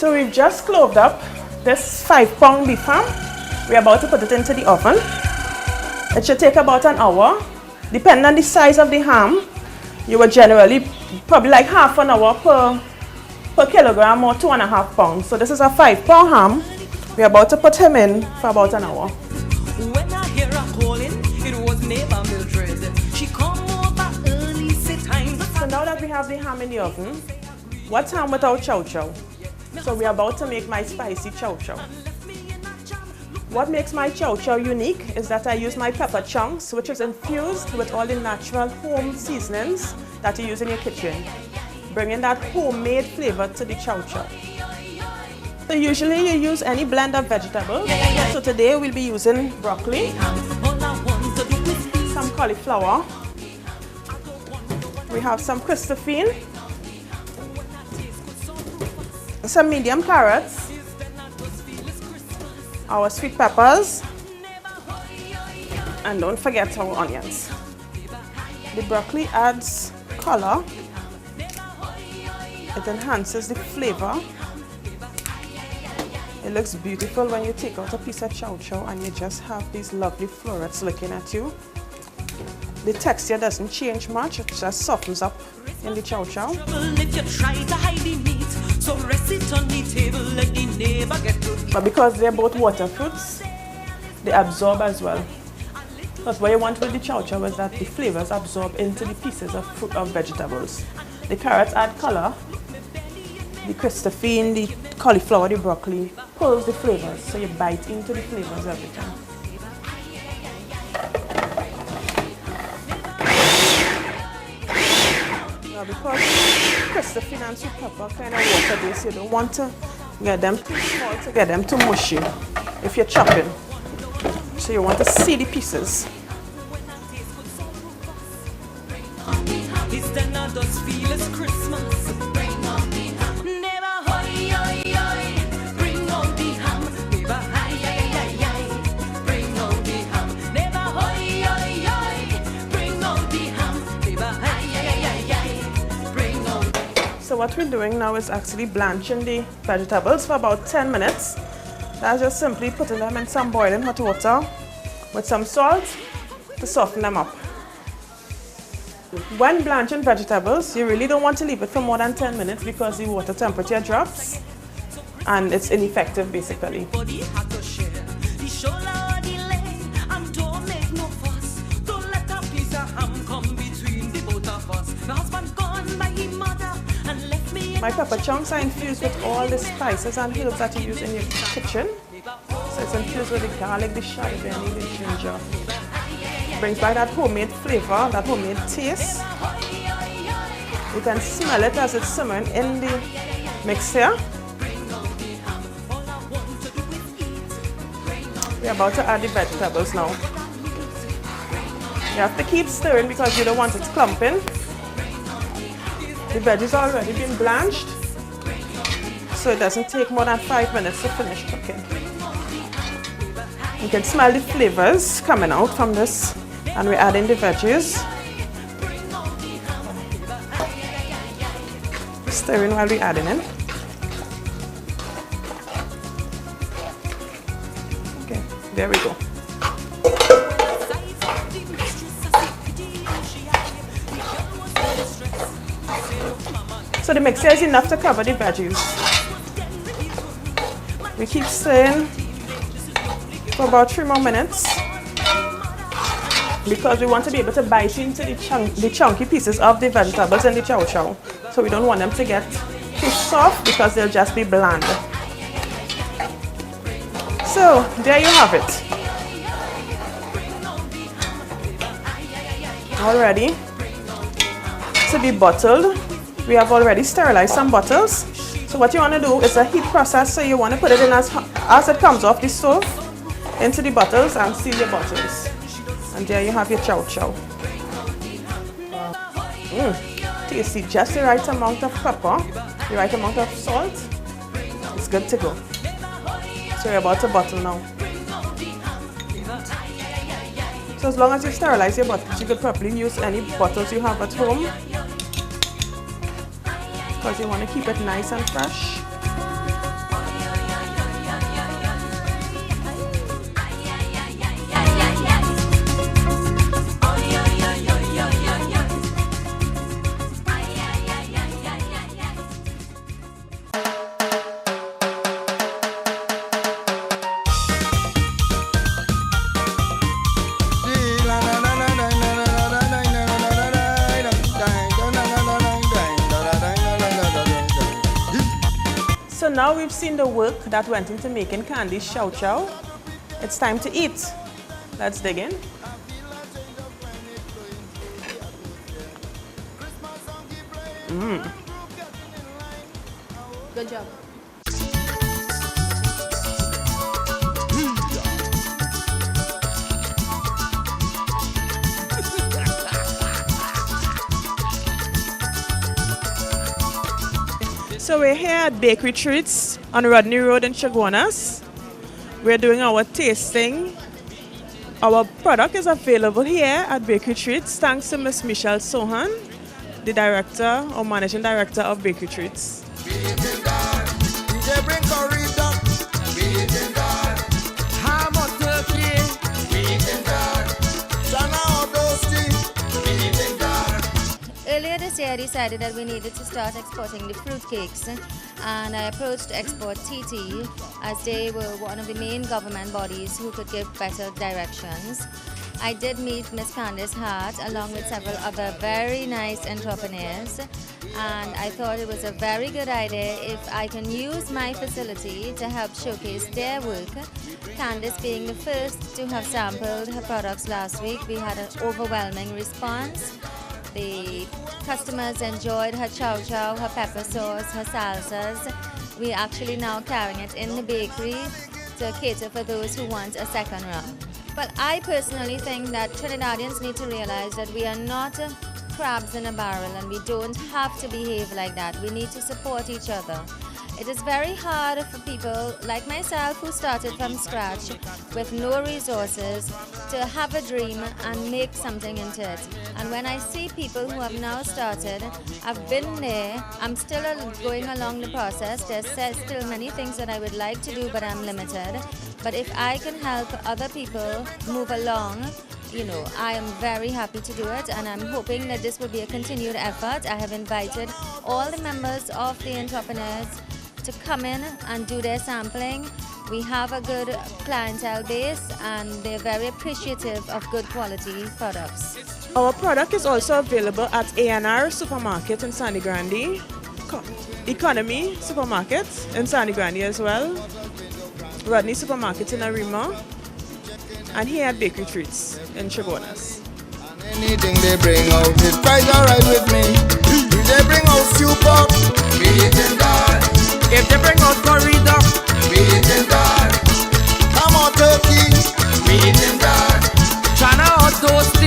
So we've just cloved up this 5-pound beef ham. We're about to put it into the oven. It should take about an hour. Depending on the size of the ham, you would generally probably like half an hour per kilogram or 2.5 pounds. So this is a 5-pound ham. We're about to put him in for about an hour. When I hear her calling, it was neighbor Mildred. She come over early, sit time. So now that we have the ham in the oven, what's ham without chow chow? So we're about to make my spicy chow chow. What makes my chow chow unique is that I use my pepper chunks, which is infused with all the natural home seasonings that you use in your kitchen, bringing that homemade flavor to the chow chow. So usually you use any blend of vegetables. So today we'll be using broccoli, some cauliflower, we have some Christophine, some medium carrots, our sweet peppers, and don't forget our onions. The broccoli adds color, it enhances the flavor. It looks beautiful when you take out a piece of chow chow and you just have these lovely florets looking at you. The texture doesn't change much, it just softens up in the chow chow. But because they're both water fruits, they absorb as well. That's what you want with the chow chow is that the flavors absorb into the pieces of fruit of vegetables. The carrots add color, the Christophine, the cauliflower, the broccoli pulls the flavors, so you bite into the flavors every time. Now because Christophine and sweet pepper kind of water based, you don't want to get them too small to get them too mushy if you're chopping. So you want to see the pieces. So what we're doing now is actually blanching the vegetables for about 10 minutes. That's just simply putting them in some boiling hot water with some salt to soften them up. When blanching vegetables, you really don't want to leave it for more than 10 minutes because the water temperature drops and it's ineffective basically. My pepper chunks are infused with all the spices and herbs that you use in your kitchen. So it's infused with the garlic, the shallot, the ginger. Brings back that homemade flavor, that homemade taste. You can smell it as it's simmering in the mixture. We're about to add the vegetables now. You have to keep stirring because you don't want it clumping. The veggies are already been blanched, so it doesn't take more than 5 minutes to finish cooking. You can smell the flavors coming out from this, and we're adding the veggies. Stirring while we're adding in. Okay, there we go. So the mixture is enough to cover the veggies. We keep stirring for about 3 more minutes because we want to be able to bite into the chunky pieces of the vegetables and the chow chow. So we don't want them to get too soft because they'll just be bland. So there you have it. All ready to be bottled. We have already sterilized some bottles. So what you want to do is a heat process. So you want to put it in as it comes off the stove into the bottles and seal your bottles. And there you have your chow chow. Tasty, just the right amount of pepper, the right amount of salt. It's good to go. So you're about to bottle now. So as long as you sterilize your bottles, you could probably use any bottles you have at home, because you want to keep it nice and fresh. now we've seen the work that went into making Candy's Chow Chow. It's time to eat. Let's dig in. Good job. So we're here at Bakery Treats on Rodney Road in Chaguanas. We're doing our tasting. Our product is available here at Bakery Treats thanks to Miss Michelle Sohan, the director or managing director of Bakery Treats. Earlier this year, I decided that we needed to start exporting the fruit cakes, and I approached Export TT as they were one of the main government bodies who could give better directions. I did meet Miss Candice Hart along with several other very nice entrepreneurs, and I thought it was a very good idea if I can use my facility to help showcase their work. Candice being the first to have sampled her products last week, we had an overwhelming response. The customers enjoyed her chow chow, her pepper sauce, her salsas. We're actually now carrying it in the bakery to cater for those who want a second round. But I personally think that Trinidadians need to realize that we are not crabs in a barrel and we don't have to behave like that. We need to support each other. It is very hard for people like myself who started from scratch with no resources to have a dream and make something into it. And when I see people who have now started, I've been there, I'm still going along the process. There's still many things that I would like to do, but I'm limited. But if I can help other people move along, you know, I am very happy to do it, and I'm hoping that this will be a continued effort. I have invited all the members of the entrepreneurs to come in and do their sampling. We have a good clientele base and they're very appreciative of good quality products. Our product is also available at A&R Supermarket in Sangre Grande, Economy Supermarket in Sangre Grande as well, Rodney Supermarket in Arima, and here at Bakery Treats in Chaguanas. Anything they bring out, it's quite alright with me. If they bring out stew pork, we eating that. If they bring out curry duck, we eating that. Come on turkey, we eating that. China hot toast,